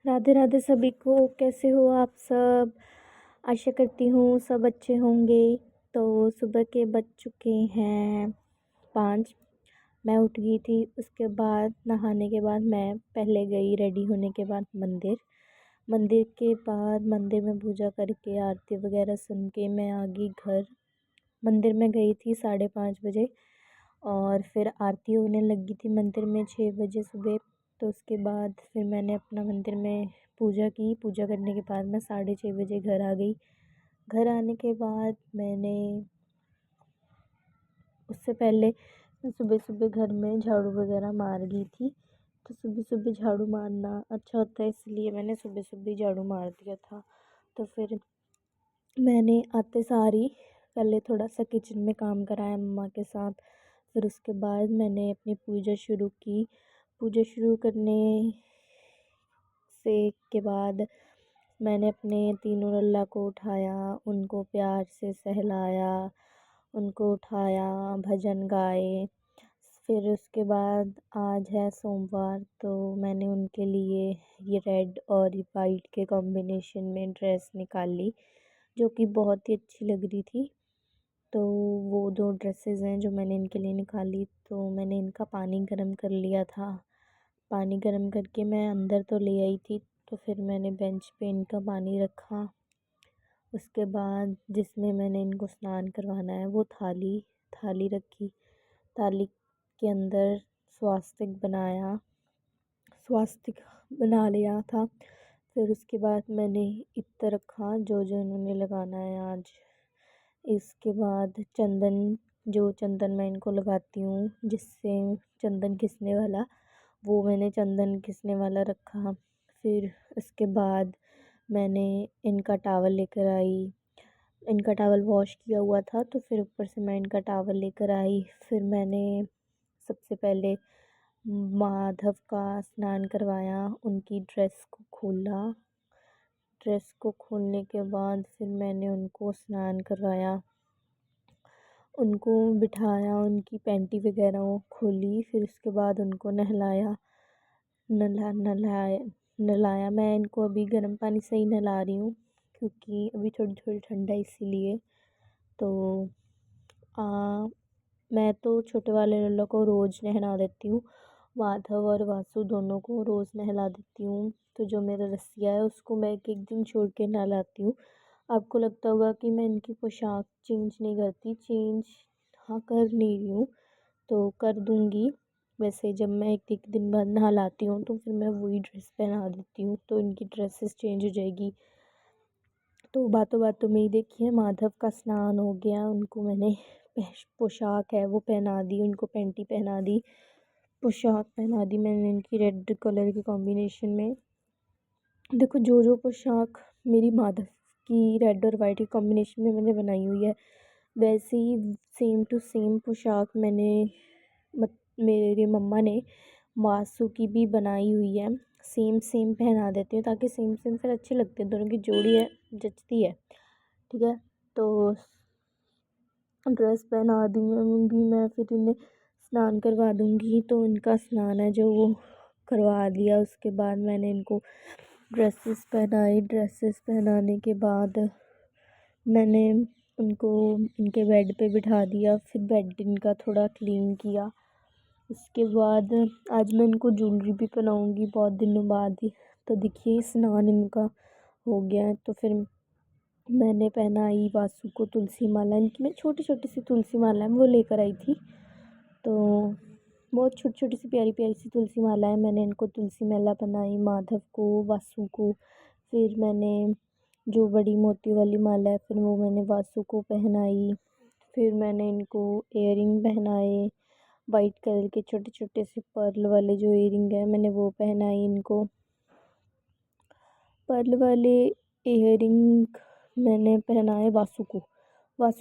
राधे राधे सभी को। कैसे हो आप सब? आशा करती हूँ सब अच्छे होंगे। तो सुबह के बज चुके हैं 5। मैं उठ गई थी। उसके बाद नहाने के बाद मैं पहले गई रेडी होने के बाद मंदिर। मंदिर के बाद मंदिर में पूजा करके आरती वगैरह सुन के मैं आ गई घर। मंदिर में गई थी 5:30 बजे और फिर आरती होने लगी थी मंदिर में 6 बजे सुबह। तो उसके बाद फिर मैंने अपना मंदिर में पूजा की। पूजा करने के बाद मैं 6:30 बजे घर आ गई। घर आने के बाद मैंने उससे पहले मैं सुबह सुबह घर में झाड़ू वगैरह मार गई थी। तो सुबह सुबह झाड़ू मारना अच्छा होता है, इसलिए मैंने सुबह सुबह झाड़ू मार दिया था। तो फिर मैंने आते सार ही पहले थोड़ा सा किचन में काम कराया मम्मा के साथ। फिर उसके बाद मैंने अपनी पूजा शुरू की। पूजा शुरू करने से के बाद मैंने अपने तीनों लल्ला को उठाया, उनको प्यार से सहलाया, उनको उठाया, भजन गाए। फिर उसके बाद आज है सोमवार, तो मैंने उनके लिए ये रेड और वाइट के कॉम्बिनेशन में ड्रेस निकाली, जो कि बहुत ही अच्छी लग रही थी। तो वो 2 ड्रेसेस हैं जो मैंने इनके लिए निकाली। तो मैंने इनका पानी गर्म कर लिया था। पानी गर्म करके मैं अंदर तो ले आई थी। तो फिर मैंने बेंच पे इनका पानी रखा। उसके बाद जिसमें मैंने इनको स्नान करवाना है वो थाली थाली रखी। थाली के अंदर स्वास्तिक बना लिया था। फिर उसके बाद मैंने इत्र रखा जो जो इन्होंने लगाना है आज। इसके बाद चंदन मैं इनको लगाती हूँ, जिससे चंदन घिसने वाला, वो मैंने चंदन घिसने वाला रखा। फिर उसके बाद मैंने इनका टावल लेकर आई। इनका टावल वॉश किया हुआ था, तो फिर ऊपर से मैं इनका टावल लेकर आई। फिर मैंने सबसे पहले माधव का स्नान करवाया, उनकी ड्रेस को खोला। ड्रेस को खोलने के बाद फिर मैंने उनको स्नान करवाया, उनको बिठाया, उनकी पैंटी वगैरह खोली। फिर उसके बाद उनको नहलाया। नहलाया मैं इनको अभी गर्म पानी से ही नहला रही हूँ, क्योंकि अभी थोड़ी थोड़ी ठंड है इसीलिए। तो मैं तो छोटे वाले लल्ला को रोज़ नहला देती हूँ। माधव और वासु दोनों को रोज़ नहला देती हूँ। तो जो मेरा रसिया है उसको मैं एक एक दिन छोड़ के नहलाती हूँ। आपको लगता होगा कि मैं इनकी पोशाक चेंज नहीं करती। चेंज हाँ कर नहीं रही हूँ, तो कर दूँगी। वैसे जब मैं एक एक दिन बाद नहलाती हूँ तो फिर मैं वही ड्रेस पहना देती हूँ, तो इनकी ड्रेसेस चेंज हो जाएगी। तो बातों बातों में ही देखिए माधव का स्नान हो गया। उनको मैंने पोशाक है वो पहना दी, उनको पैंटी पहना दी, पोशाक पहना दी मैंने इनकी रेड कलर के कॉम्बिनेशन में। देखो जो जो पोशाक मेरी माधव की रेड और वाइट के कॉम्बिनेशन में मैंने बनाई हुई है, वैसे ही सेम टू सेम पोशाक मेरी मम्मा ने वासु की भी बनाई हुई है। सेम सेम पहना देती हूँ, ताकि सेम सेम फिर अच्छे लगते हैं, दोनों की जोड़ी है जचती है। ठीक है, तो ड्रेस पहना दूँगी मैं, फिर इन्हें स्नान करवा दूँगी। तो इनका स्नान है जो वो करवा दिया। उसके बाद मैंने इनको ड्रेसेस पहनाई। ड्रेसेस पहनाने के बाद मैंने उनको इनके बेड पे बिठा दिया। फिर बेड इनका थोड़ा क्लीन किया। उसके बाद आज मैं इनको ज्वेलरी भी पहनाऊँगी बहुत दिनों बाद ही। तो देखिए स्नान इनका हो गया है। तो फिर मैंने पहनाई वासु को तुलसी माला। इनकी मैं छोटी छोटी सी तुलसी माला है वो लेकर आई थी। तो बहुत छोटी छोटी सी प्यारी प्यारी सी तुलसी माला है। मैंने इनको तुलसी माला पहनाई, माधव को, वासु को। फिर मैंने जो बड़ी मोती वाली माला है फिर वो मैंने वासु को पहनाई। फिर मैंने इनको इयरिंग पहनाए, वाइट कलर के छोटे छोटे से पर्ल वाले जो इयरिंग है मैंने वो पहनाई इनको। पर्ल वाले इयरिंग मैंने पहनाए वासु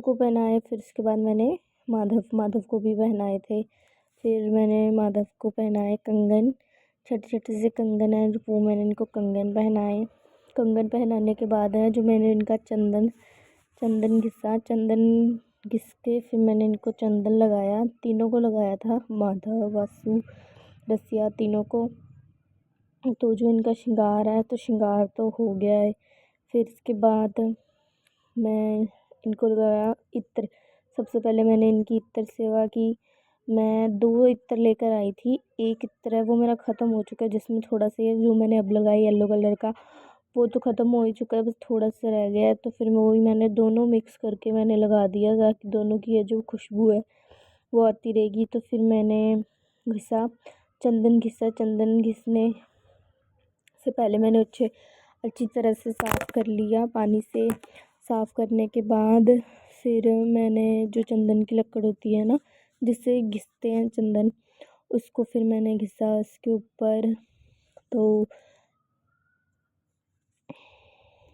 को पहनाए। फिर उसके बाद मैंने माधव को भी पहनाए थे। फिर मैंने माधव को पहनाए कंगन, छोटे छोटे से कंगन है वो मैंने इनको कंगन पहनाए। कंगन पहनाने के बाद है जो मैंने इनका चंदन घिस के फिर मैंने इनको चंदन लगाया। तीनों को लगाया था, माधव, वासु, रसिया, तीनों को। तो जो इनका श्रृंगार है तो श्रृंगार तो हो गया है। फिर इसके बाद मैं इनको लगाया इत्र। सबसे पहले मैंने इनकी इत्र सेवा की। मैं 2 इत्र लेकर आई थी। एक इत्र है वो मेरा ख़त्म हो चुका है, जिसमें थोड़ा सा ये जो मैंने अब लगाया येलो कलर का वो तो ख़त्म हो ही चुका है, बस थोड़ा सा रह गया है। तो फिर मैं वही मैंने दोनों मिक्स करके मैंने लगा दिया, ताकि दोनों की ये जो खुशबू है वो आती रहेगी। तो फिर मैंने घिसा, चंदन घिसा। चंदन घिसने से पहले मैंने अच्छी तरह से साफ़ कर लिया पानी से। साफ़ करने के बाद फिर मैंने जो चंदन की लकड़ होती है ना, जिससे घिसते हैं चंदन, उसको फिर मैंने घिसा उसके ऊपर। तो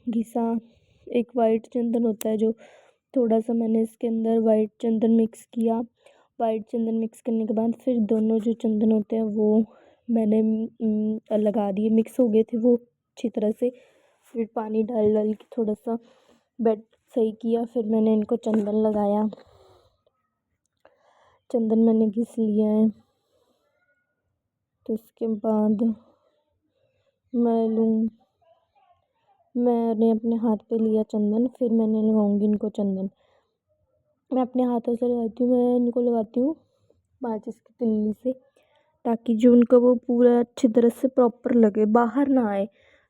घिसा। एक वाइट चंदन होता है जो, थोड़ा सा मैंने इसके अंदर वाइट चंदन मिक्स किया। वाइट चंदन मिक्स करने के बाद फिर दोनों जो चंदन होते हैं वो मैंने लगा दिए। मिक्स हो गए थे वो अच्छी तरह से। फिर पानी डाल डाल के थोड़ा सा बेड सही किया। फिर मैंने इनको चंदन लगाया। चंदन मैंने घिस लिया है। तो इसके बाद मैंने अपने हाथ पे लिया चंदन। फिर मैंने लगाऊंगी इनको चंदन। मैं अपने हाथों से लगाती हूँ। मैं इनको लगाती हूँ माचिस की तिल्ली से, ताकि जो उनका वो पूरा अच्छी तरह से प्रॉपर लगे, बाहर ना आए।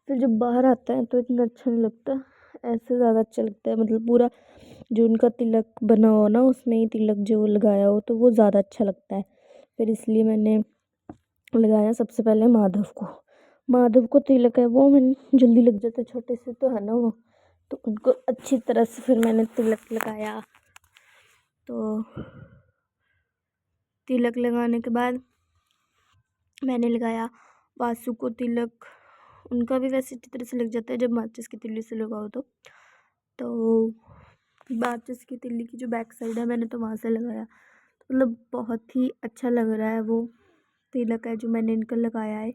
फिर जब बाहर आता है तो इतना अच्छा नहीं लगता, ऐसे ज़्यादा अच्छा लगता है। मतलब पूरा जो उनका तिलक बना हो ना, उसमें ही तिलक जो लगाया हो तो वो ज़्यादा अच्छा लगता है। फिर इसलिए मैंने लगाया सबसे पहले माधव को। माधव को तिलक है वो मैंने जल्दी लग जाता है, छोटे से तो है ना वो। तो उनको अच्छी तरह से फिर मैंने तिलक लगाया। तो तिलक लगाने के बाद मैंने लगाया वासु को तिलक। उनका भी वैसे अच्छी तरह से लग जाता है जब माचिस की तिल्ली से लगाओ तो माचिस की तिल्ली की जो बैक साइड है मैंने तो वहाँ से लगाया। मतलब बहुत ही अच्छा लग रहा है वो तिलक है जो मैंने इनका लगाया है।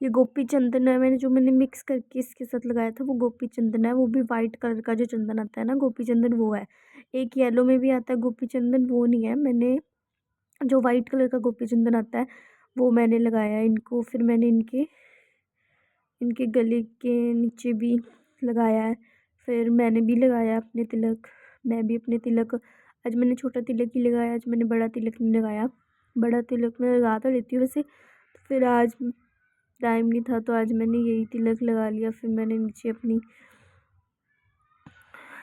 ये गोपी चंदन है, मैंने मिक्स करके इसके साथ लगाया था, वो गोपी चंदन है। वो भी वाइट कलर का जो चंदन आता है ना गोपी चंदन, वो है। एक येलो में भी आता है गोपी चंदन, वो नहीं है। मैंने जो वाइट कलर का गोपी चंदन आता है वो मैंने लगाया है इनको। फिर मैंने इनके गले के नीचे भी लगाया है। फिर मैंने भी लगाया अपने तिलक। मैं भी अपने तिलक, आज मैंने छोटा तिलक ही लगाया, आज मैंने बड़ा तिलक नहीं लगाया। बड़ा तिलक मैं लगा तो लेती हूँ वैसे। फिर आज टाइम नहीं था तो आज मैंने यही तिलक लगा लिया। फिर मैंने नीचे अपनी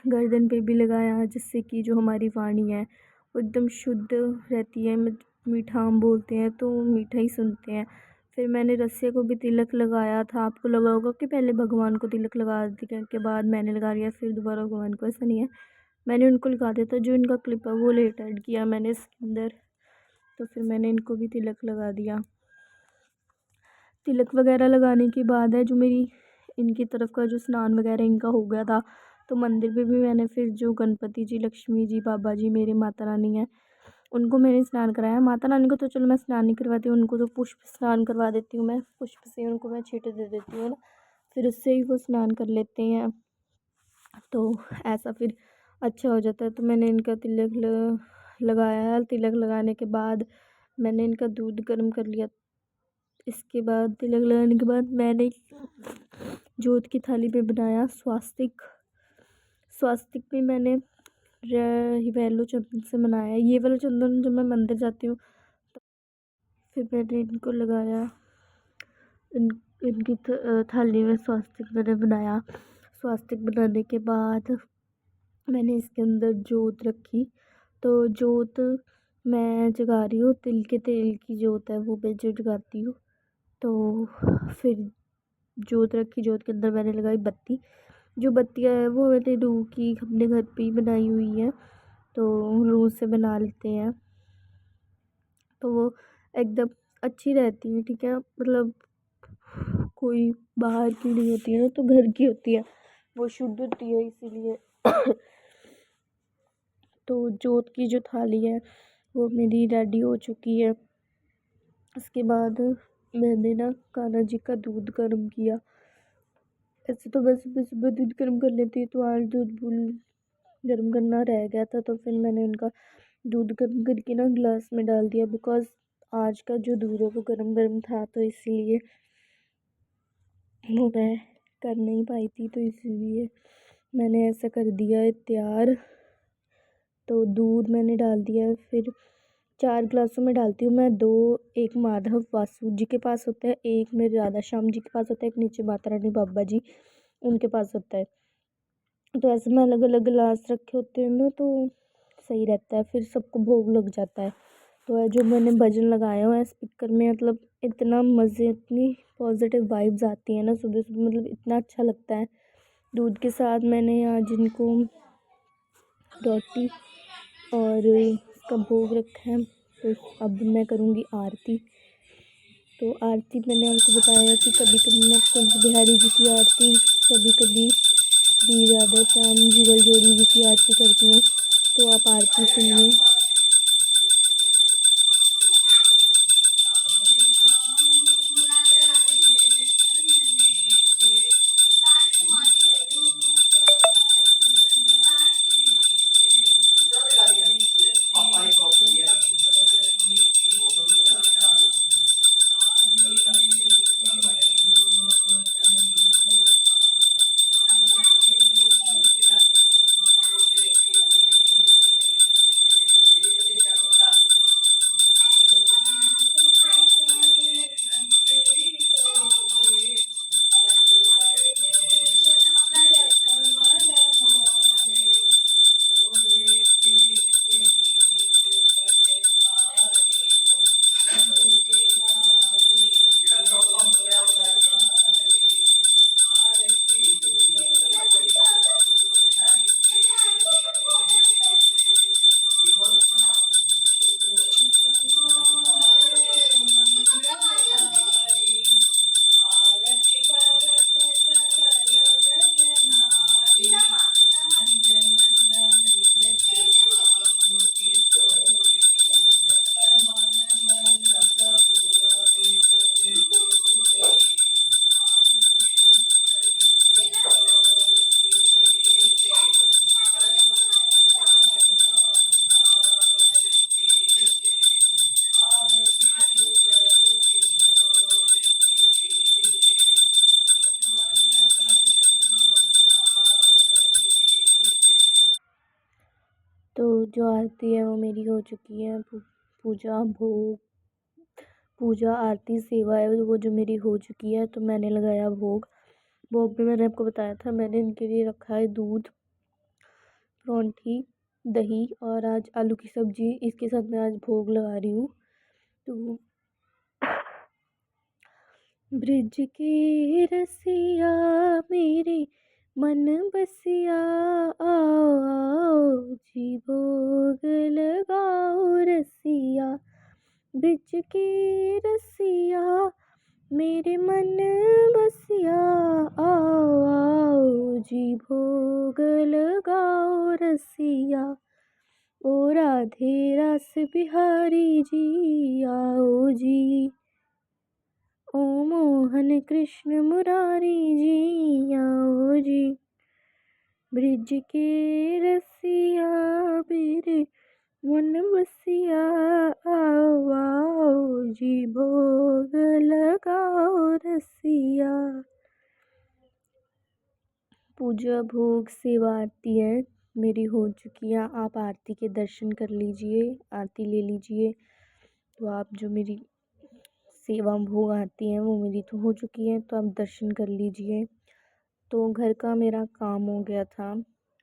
गर्दन पे भी लगाया, जिससे कि जो हमारी वाणी है वो एकदम शुद्ध रहती है। मीठा हम बोलते हैं तो मीठा ही सुनते हैं। फिर मैंने रस्से को भी तिलक लगाया था। आपको लगा होगा कि पहले भगवान को तिलक लगा दिया के बाद मैंने लगा लिया फिर दोबारा भगवान को, ऐसा नहीं है। मैंने उनको लगा दिया था, जो इनका क्लिप है वो लेट ऐड किया मैंने इसके अंदर। तो फिर मैंने इनको भी तिलक लगा दिया। तिलक वगैरह लगाने के बाद है जो मेरी इनकी तरफ का जो स्नान वगैरह इनका हो गया था। तो मंदिर पे भी मैंने फिर जो गणपति जी, लक्ष्मी जी, बाबा जी, मेरी माता रानी है, उनको मैंने स्नान कराया। माता रानी को तो चलो मैं स्नान नहीं करवाती हूँ, उनको तो पुष्प स्नान करवा देती हूँ मैं। पुष्प से उनको मैं छींटे दे देती हूँ ना, फिर उससे ही वो स्नान कर लेते हैं। तो ऐसा फिर अच्छा हो जाता है। तो मैंने इनका तिलक लगाया। तिलक लगाने के बाद मैंने इनका दूध गर्म कर लिया। इसके बाद तिलक लगाने के बाद मैंने जोत की थाली पे बनाया स्वास्तिक। स्वास्तिक भी मैंने येलो चंदन से बनाया। ये वाला चंदन जब मैं मंदिर जाती हूँ तो फिर मैंने इनको लगाया। इन इनकी थाली में स्वास्तिक मैंने बनाया। स्वास्तिक बनाने के बाद मैंने इसके अंदर जोत रखी। तो जोत मैं जगा रही हूँ, तिल के तेल की जोत है वो मैं जो जगाती हूँ। तो फिर जोत रखी, जोत के अंदर मैंने लगाई बत्ती। जो बत्तियाँ है वो मैंने रूह की अपने घर पे ही बनाई हुई है, तो रूह से बना लेते हैं तो वो एकदम अच्छी रहती है। ठीक है, मतलब कोई बाहर की नहीं होती है ना, तो घर की होती है, वो शुद्ध होती है इसीलिए। तो जोत की जो थाली है वो मेरी रेडी हो चुकी है। उसके बाद मैंने ना कान्हा जी का दूध गर्म किया। ऐसे तो मैं सुबह सुबह दूध गर्म कर लेती, तो आज दूध भूल गर्म करना रह गया था, तो फिर मैंने उनका दूध गर्म करके ना गिलास में डाल दिया। बिकॉज़ आज का जो दूध है वो गर्म गर्म था, तो इसलिए वो मैं कर नहीं पाई थी, तो इसीलिए मैंने ऐसा कर दिया है तैयार। तो दूध मैंने डाल दिया है, फिर 4 गिलासों में डालती हूँ मैं 2। एक माधव वासु जी के पास होता है, एक मेरे राधा श्याम जी के पास होता है, एक नीचे माता रानी बाबा जी उनके पास होता है। तो ऐसे में अलग अलग गिलास रखे होते हैं ना, तो सही रहता है, फिर सबको भोग लग जाता है। तो है जो मैंने भजन लगाया हुआ है स्पीकर में, मतलब इतना मज़े, इतनी पॉजिटिव वाइब्स आती है ना सुबह सुबह, मतलब इतना अच्छा लगता है। दूध के साथ मैंने आज इनको रोटी और इसका भोग रखा है। तो अब मैं करूँगी आरती। तो आरती मैंने आपको बताया कि कभी कभी मैं कुंज बिहारी जी की आरती, कभी कभी श्री राधा श्याम जुगल जोड़ी जी की आरती करती हूँ। तो आप आरती सुनिए। तो जो आरती है वो मेरी हो चुकी है। पूजा भोग, पूजा आरती सेवा है वो जो मेरी हो चुकी है। तो मैंने लगाया भोग। भोग में मैंने आपको बताया था, मैंने इनके लिए रखा है दूध, परोंठी, दही और आज आलू की सब्जी। इसके साथ मैं आज भोग लगा रही हूँ। तो ब्रिज के रसिया मेरे मन बसिया, आओ आओ जी भोग लगाओ रसिया। ब्रिज के रसिया मेरे मन बसिया, आओ आओ जी भोग लगाओ रसिया। ओ राधे रस बिहारी जी आओ जी, ओ मोहन कृष्ण मुरारी जी आओ जी। ब्रिज के रसिया मेरे मन बसिया, आओ आओ जी भोग लगाओ रसिया। पूजा भोग सेवा आरती है मेरी हो चुकी है। आप आरती के दर्शन कर लीजिए, आरती ले लीजिए। तो आप जो मेरी सेवा भोग आरती हैं वो मेरी तो हो चुकी है, तो आप दर्शन कर लीजिए। तो घर का मेरा काम हो गया था।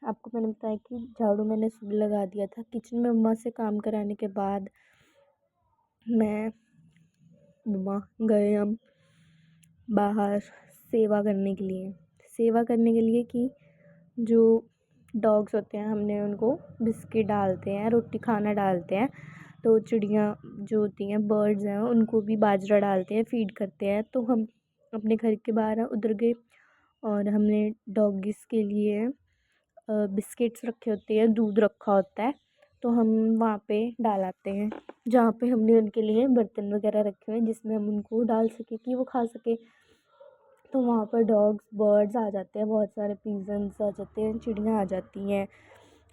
आपको मैंने बताया कि झाड़ू मैंने सुबह लगा दिया था। किचन में मम्मा से काम कराने के बाद मैं मम्मा गए हम बाहर सेवा करने के लिए। सेवा करने के लिए कि जो डॉग्स होते हैं हमने उनको बिस्किट डालते हैं, रोटी खाना डालते हैं। तो चिड़ियाँ जो होती हैं, बर्ड्स हैं, उनको भी बाजरा डालते हैं, फीड करते हैं। तो हम अपने घर के बाहर उधर गए और हमने डॉगीज़ के लिए बिस्किट्स रखे होते हैं, दूध रखा होता है। तो हम वहाँ पे डालाते हैं, जहाँ पे हमने उनके लिए बर्तन वगैरह रखे हुए हैं जिसमें हम उनको डाल सके कि वो खा सके। तो वहाँ पर डॉग्स बर्ड्स आ जाते हैं, बहुत सारे पीजन्स आ जाते हैं, चिड़ियाँ आ जाती हैं,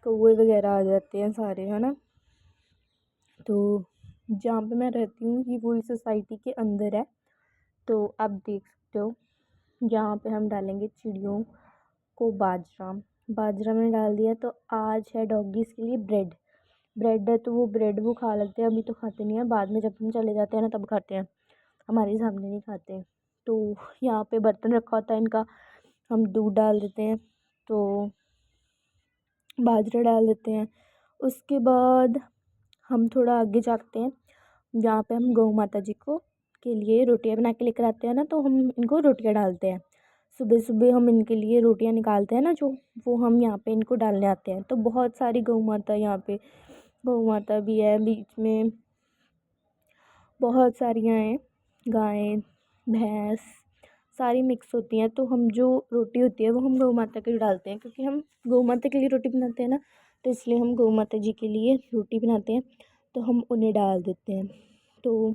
कौवे वगैरह आ जाते हैं सारे, है ना। तो जहाँ पे मैं रहती हूँ ये पूरी सोसाइटी के अंदर है, तो आप देख सकते हो। यहाँ पे हम डालेंगे चिड़ियों को बाजरा। बाजरा मैंने डाल दिया। तो आज है डॉगीज़ के लिए ब्रेड। ब्रेड है तो वो ब्रेड वो खा लेते हैं, अभी तो खाते नहीं हैं, बाद में जब हम चले जाते हैं ना तब खाते हैं, हमारे सामने नहीं खाते। तो यहाँ पे बर्तन रखा होता है इनका, हम दूध डाल देते हैं, तो बाजरा डाल देते हैं। उसके बाद हम थोड़ा आगे जाते हैं, जहाँ पे हम गौ माता जी को के लिए रोटियां बना के लेकर आते हैं ना, तो हम इनको रोटियां डालते हैं। सुबह सुबह हम इनके लिए रोटियां निकालते हैं ना जो, वो हम यहाँ पे इनको डालने आते हैं। तो बहुत सारी गौ माता यहाँ पे, गौ माता भी है बीच में, बहुत सारियाँ हैं, गायें भैंस सारी मिक्स होती हैं। तो हम जो रोटी होती है वो हम गौ माता के लिए डालते हैं, क्योंकि हम गौ माता के लिए रोटी बनाते हैं ना, तो इसलिए हम गौ माता जी के लिए रोटी बनाते हैं, तो हम उन्हें डाल देते हैं। तो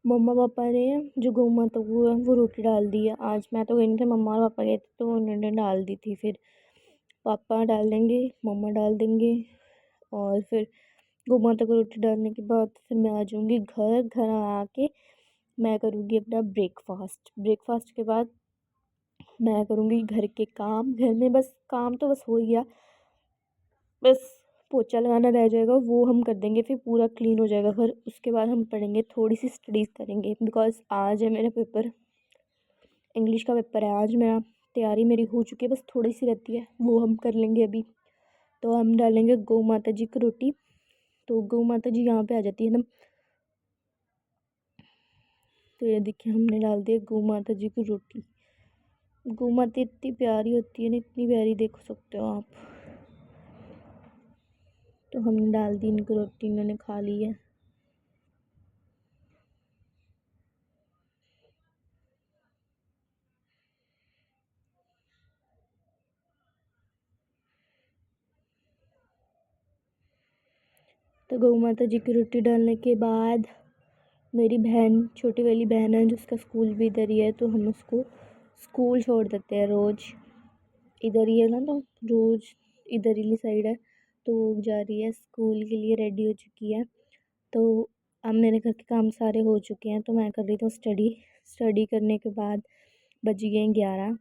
मम्मा पापा ने जो गौ माता को है वो रोटी डाल दी है। आज मैं तो गई नहीं थी, मम्मा और पापा गए थे, तो उन्होंने डाल दी थी। फिर पापा डाल देंगे, मम्मा डाल देंगे, और फिर गौ माता को रोटी डालने के बाद फिर मैं आ जाऊँगी घर। घर आके मैं करूँगी अपना ब्रेकफास्ट। ब्रेकफास्ट के बाद मैं करूँगी घर के काम। घर में बस काम तो बस हो ही गया, बस पोछा लगाना रह जाएगा, वो हम कर देंगे, फिर पूरा क्लीन हो जाएगा घर। उसके बाद हम पढ़ेंगे, थोड़ी सी स्टडीज़ करेंगे, बिकॉज़ आज है मेरा पेपर, इंग्लिश का पेपर है आज मेरा। तैयारी मेरी हो चुकी है, बस थोड़ी सी रहती है, वो हम कर लेंगे अभी। तो हम डालेंगे गौ माता जी की रोटी। तो गौ माता जी यहाँ पे आ जाती है ना, तो ये देखिए हमने डाल दिया गौ माता जी की रोटी। गौ माता इतनी प्यारी होती है ना, इतनी प्यारी, देख सकते हो आप। तो हमने डाल दी इनको रोटी, इन्होंने खा ली है। तो गौ माता जी की रोटी डालने के बाद मेरी बहन, छोटी वाली बहन है जिसका स्कूल भी इधर ही है, तो हम उसको स्कूल छोड़ देते हैं रोज़। इधर ही है ना, तो रोज़ इधर ही साइड है, तो वो जा रही है स्कूल के लिए, रेडी हो चुकी है। तो अब मेरे घर के काम सारे हो चुके हैं, तो मैं कर रही थी स्टडी। स्टडी करने के बाद बज गए 11।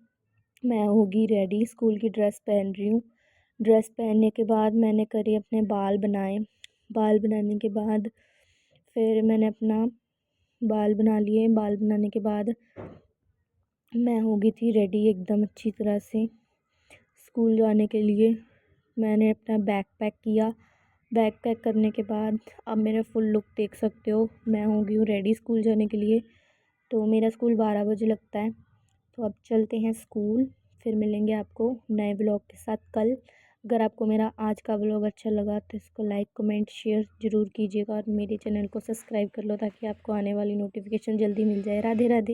मैं होगी रेडी, स्कूल की ड्रेस पहन रही हूँ। ड्रेस पहनने के बाद मैंने करी अपने बाल बनाए। बाल बनाने के बाद फिर मैंने अपना बाल बना लिए। बाल बनाने के बाद मैं हो गई थी रेडी एकदम अच्छी तरह से स्कूल जाने के लिए। मैंने अपना बैग पैक किया। बैग पैक करने के बाद अब मेरा फुल लुक देख सकते हो, मैं हो गई हूँ रेडी स्कूल जाने के लिए। तो मेरा स्कूल 12 बजे लगता है। तो अब चलते हैं स्कूल, फिर मिलेंगे आपको नए ब्लॉग के साथ कल। अगर आपको मेरा आज का ब्लॉग अच्छा लगा तो इसको लाइक कमेंट शेयर ज़रूर कीजिएगा, और मेरे चैनल को सब्सक्राइब कर लो ताकि आपको आने वाली नोटिफिकेशन जल्दी मिल जाए। राधे राधे।